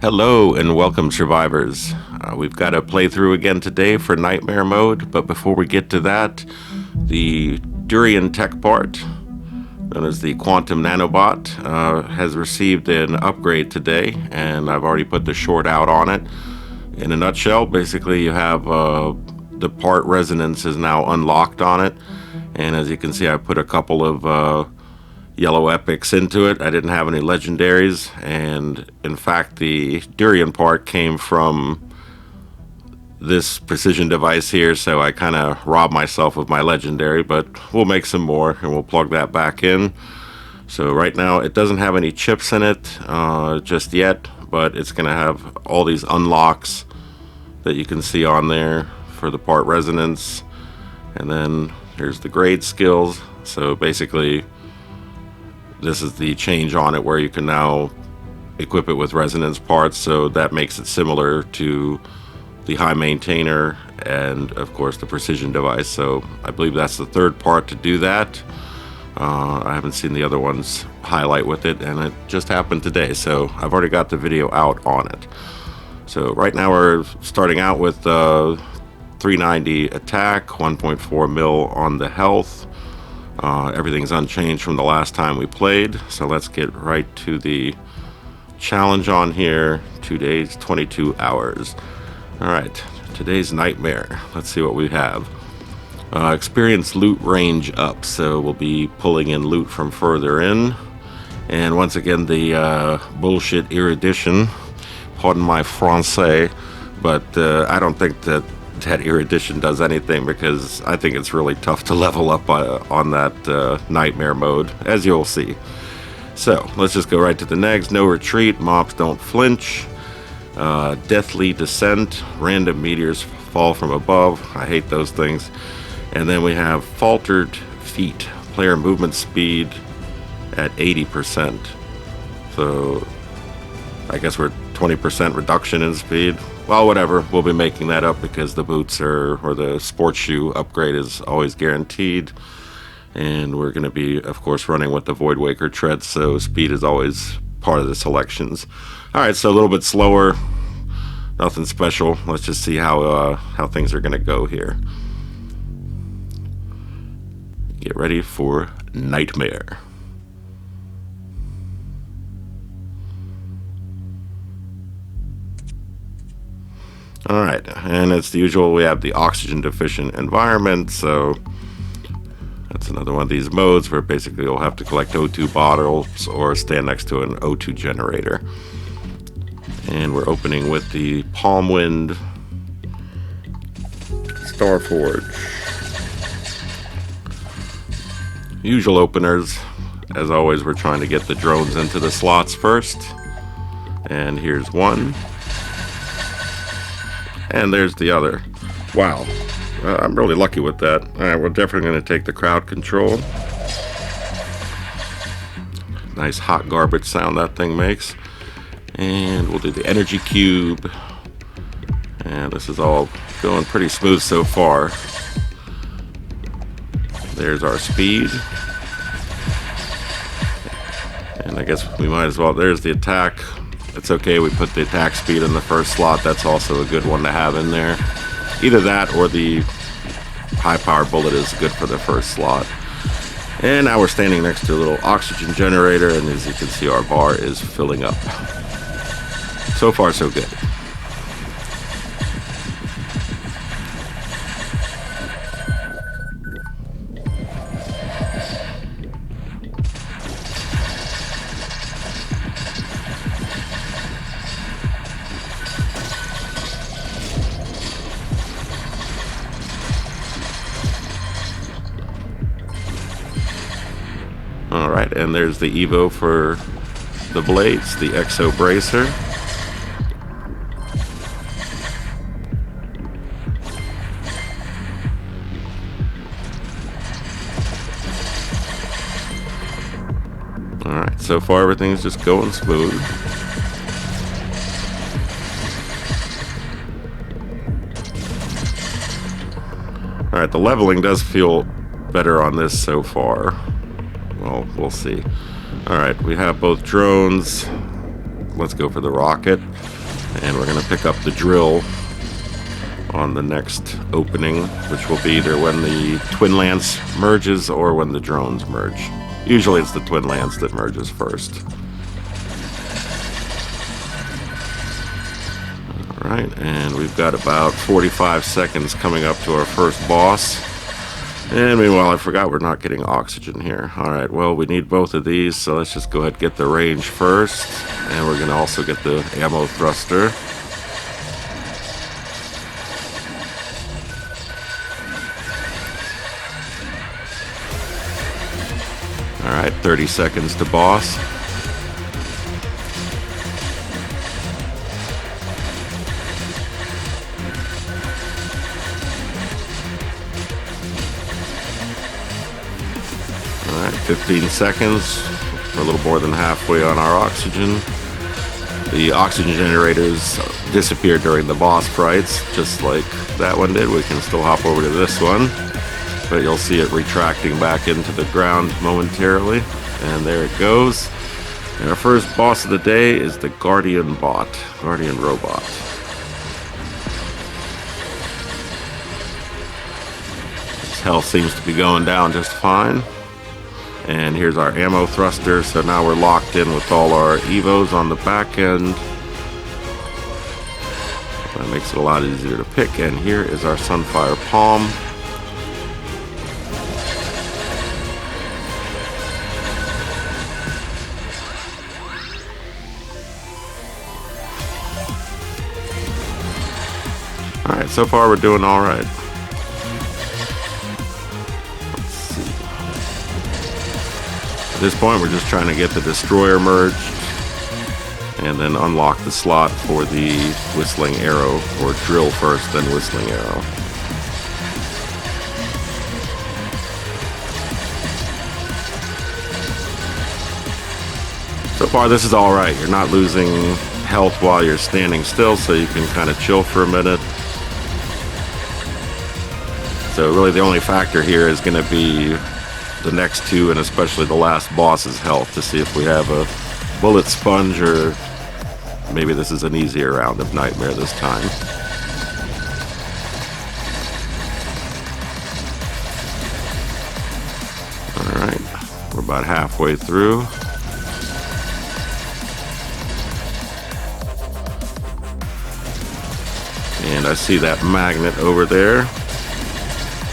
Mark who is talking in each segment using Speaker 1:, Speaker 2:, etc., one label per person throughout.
Speaker 1: Hello and welcome, survivors. We've got a playthrough again today for Nightmare Mode, but before we get to that, the Durian tech part, known as the Quantum Nanobot, has received an upgrade today, and I've already put the short out on it. In a nutshell, basically you have the part resonance is now unlocked on it, and as you can see I put a couple of yellow epics into it. I didn't have any legendaries, and in fact the Durian part came from this precision device here, so I kind of robbed myself of my legendary, but we'll make some more and we'll plug that back in. So right now it doesn't have any chips in it just yet, but it's going to have all these unlocks that you can see on there for the part resonance, and then here's the grade skills. So basically this is the change on it where you can now equip it with resonance parts, so that makes it similar to the high maintainer and of course the precision device. So I believe that's the third part to do that. I haven't seen the other ones highlight with it, and it just happened today, so I've already got the video out on it. So right now we're starting out with 390 attack, 1.4 mil on the health. Everything's unchanged from the last time we played, so let's get right to the challenge on here. 2 days, 22 hours. Alright, today's nightmare. Let's see what we have. Experience loot range up, so we'll be pulling in loot from further in. And once again, the bullshit erudition, pardon my français, but I don't think that erudition does anything, because I think it's really tough to level up on that nightmare mode, as you'll see. So let's just go right to the next. No retreat, mobs don't flinch, deathly descent, random meteors fall from above. I hate those things. And then we have faltered feet, player movement speed at 80%. So I guess we're 20% reduction in speed. Well, whatever, we'll be making that up because the boots or the sports shoe upgrade is always guaranteed. And we're going to be, of course, running with the Voidwaker treads, so speed is always part of the selections. Alright, so a little bit slower, nothing special. Let's just see how things are going to go here. Get ready for Nightmare. Alright, and as usual, we have the oxygen deficient environment, so that's another one of these modes where basically you'll have to collect O2 bottles or stand next to an O2 generator. And we're opening with the Palmwind Starforge. Usual openers. As always, we're trying to get the drones into the slots first. And here's one. And there's the other. Wow. I'm really lucky with that. Alright, we're definitely going to take the crowd control. Nice hot garbage sound that thing makes. And we'll do the energy cube. And this is all going pretty smooth so far. There's our speed. And I guess we might as well, there's the attack. It's okay, we put the attack speed in the first slot. That's also a good one to have in there. Either that or the high power bullet is good for the first slot. And now we're standing next to a little oxygen generator, and as you can see, our bar is filling up. So far, so good. Alright, and there's the Evo for the blades, the Exo Bracer. Alright, so far everything's just going smooth. Alright, the leveling does feel better on this so far. Well, we'll see. Alright, we have both drones, let's go for the rocket. And we're going to pick up the drill on the next opening, which will be either when the Twin Lance merges or when the drones merge. Usually it's the Twin Lance that merges first. Alright, and we've got about 45 seconds coming up to our first boss. And meanwhile, I forgot we're not getting oxygen here. Alright, well, we need both of these, so let's just go ahead and get the range first. And we're going to also get the ammo thruster. Alright, 30 seconds to boss. Alright, 15 seconds. We're a little more than halfway on our oxygen. The oxygen generators disappear during the boss fights, just like that one did. We can still hop over to this one, but you'll see it retracting back into the ground momentarily. And there it goes. And our first boss of the day is the Guardian Robot. His health seems to be going down just fine. And here's our ammo thruster, so now we're locked in with all our evos on the back end. That makes it a lot easier to pick. And here is our Sunfire Palm. Alright, so far we're doing alright. At this point, we're just trying to get the destroyer merged and then unlock the slot for the whistling arrow, or drill first, then whistling arrow. So far, this is all right. You're not losing health while you're standing still, so you can kind of chill for a minute. So really, the only factor here is going to be the next two, and especially the last boss's health, to see if we have a bullet sponge, or maybe this is an easier round of Nightmare this time. Alright, we're about halfway through. And I see that magnet over there.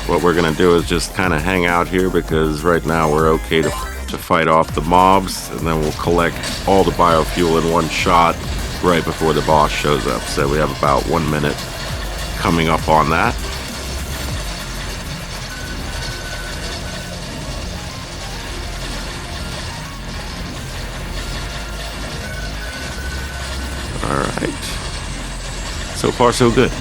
Speaker 1: What we're going to do is just kind of hang out here, because right now we're okay to fight off the mobs, and then we'll collect all the biofuel in one shot right before the boss shows up. So we have about 1 minute coming up on that. Alright. So far, so good.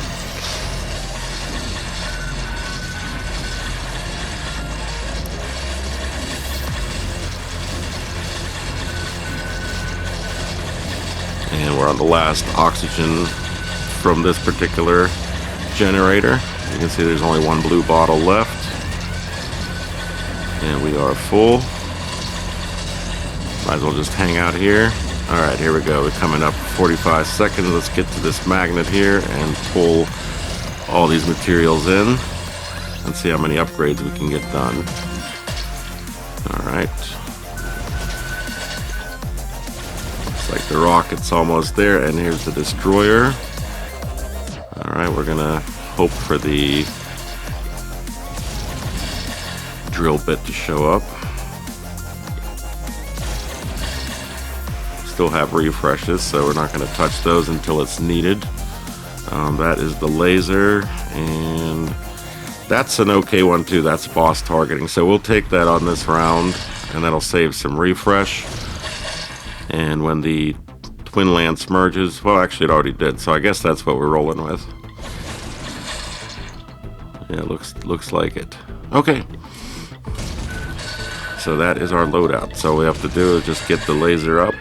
Speaker 1: And we're on the last oxygen from this particular generator. You can see there's only one blue bottle left. And we are full. Might as well just hang out here. Alright, here we go. We're coming up 45 seconds. Let's get to this magnet here and pull all these materials in and see how many upgrades we can get done. Alright. Looks like the rocket's almost there, and here's the destroyer. Alright, we're gonna hope for the drill bit to show up. Still have refreshes, so we're not going to touch those until it's needed. That is the laser, and that's an okay one too. That's boss targeting, so we'll take that on this round, and that'll save some refresh. And when the Twin Lance merges, well, actually it already did, so I guess that's what we're rolling with. Yeah, looks like it. Okay. So that is our loadout. So all we have to do is just get the laser up,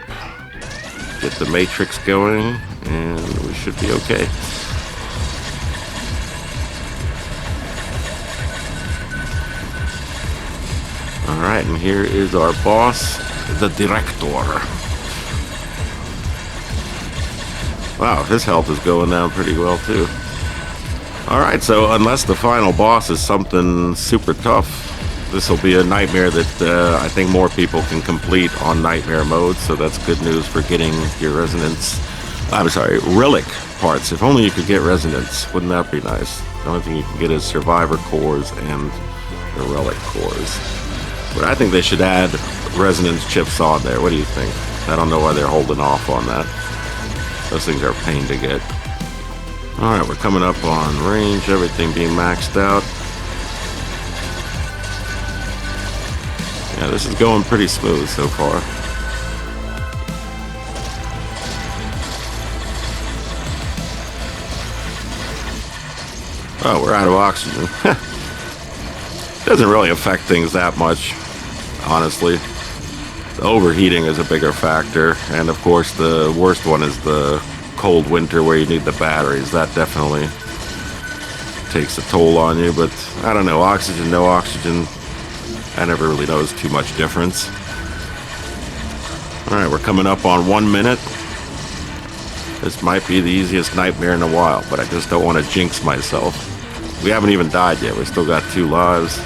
Speaker 1: get the matrix going, and we should be okay. Alright, and here is our boss, the Director. Wow, his health is going down pretty well too. Alright, so unless the final boss is something super tough, this will be a nightmare that I think more people can complete on nightmare mode, so that's good news for getting your relic parts. If only you could get resonance, wouldn't that be nice? The only thing you can get is survivor cores and the relic cores. But I think they should add resonance chips on there. What do you think? I don't know why they're holding off on that. Those things are a pain to get. Alright, we're coming up on range, everything being maxed out. Yeah, this is going pretty smooth so far. Oh, we're out of oxygen. Doesn't really affect things that much, honestly. The overheating is a bigger factor, and of course the worst one is the cold winter where you need the batteries. That definitely takes a toll on you, but I don't know, oxygen, no oxygen, I never really noticed too much difference. Alright, we're coming up on 1 minute. This might be the easiest nightmare in a while, but I just don't want to jinx myself. We haven't even died yet, we still got 2 lives.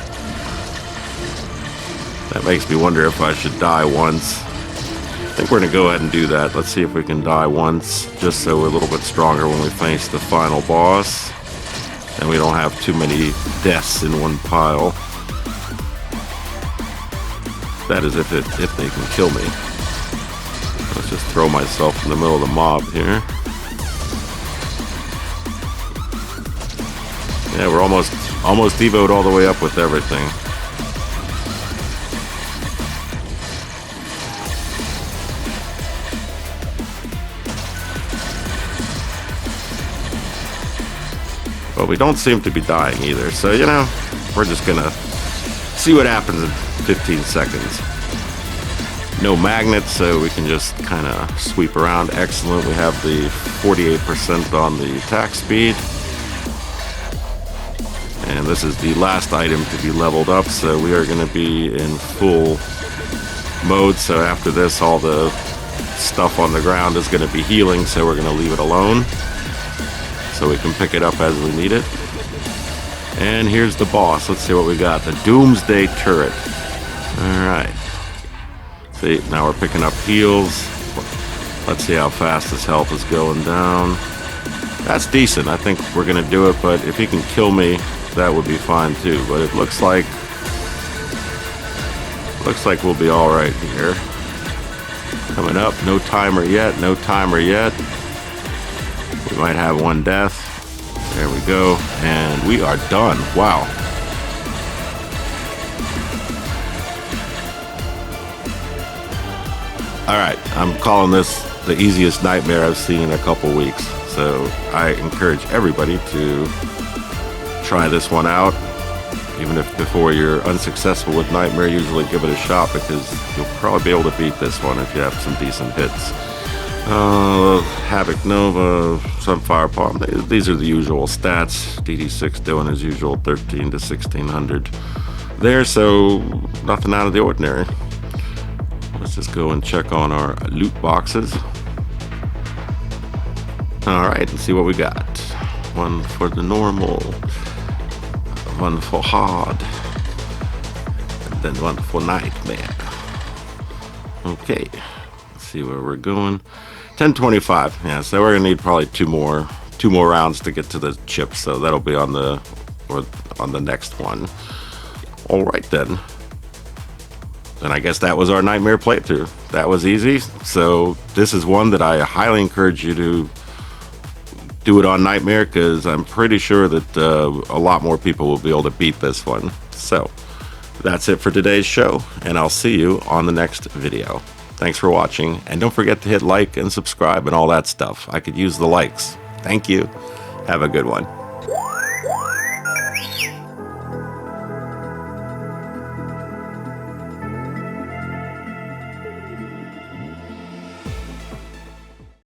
Speaker 1: That makes me wonder if I should die once. I think we're going to go ahead and do that. Let's see if we can die once, just so we're a little bit stronger when we face the final boss. And we don't have too many deaths in one pile. That is if they can kill me. Let's just throw myself in the middle of the mob here. Yeah, we're almost evoed all the way up with everything. But we don't seem to be dying either, so you know, we're just gonna see what happens in 15 seconds. No magnets, so we can just kind of sweep around. Excellent. We have the 48% on the attack speed. And this is the last item to be leveled up, so we are going to be in full mode. So after this, all the stuff on the ground is going to be healing, so we're going to leave it alone so we can pick it up as we need it. And here's the boss. Let's see what we got. The Doomsday Turret. Alright. See, now we're picking up heals. Let's see how fast his health is going down. That's decent. I think we're going to do it, but if he can kill me, that would be fine too. But it looks like we'll be alright here. Coming up. No timer yet. No timer yet. We might have one death. There we go. And we are done. Wow. Alright, I'm calling this the easiest nightmare I've seen in a couple weeks. So I encourage everybody to try this one out. Even if before you're unsuccessful with Nightmare, usually give it a shot because you'll probably be able to beat this one if you have some decent hits. Havoc Nova, Sunfire Palm, these are the usual stats. DD6 doing his usual 13 to 1600 there, so nothing out of the ordinary. Let's just go and check on our loot boxes. Alright, and see what we got. One for the normal, one for hard, and then one for nightmare. Okay, let's see where we're going. 1025. Yeah, so we're gonna need probably two more rounds to get to the chip, so that'll be on the next one. All right then. And I guess that was our Nightmare playthrough. That was easy. So this is one that I highly encourage you to do it on Nightmare, because I'm pretty sure that a lot more people will be able to beat this one. So that's it for today's show, and I'll see you on the next video. Thanks for watching, and don't forget to hit like and subscribe and all that stuff. I could use the likes. Thank you. Have a good one.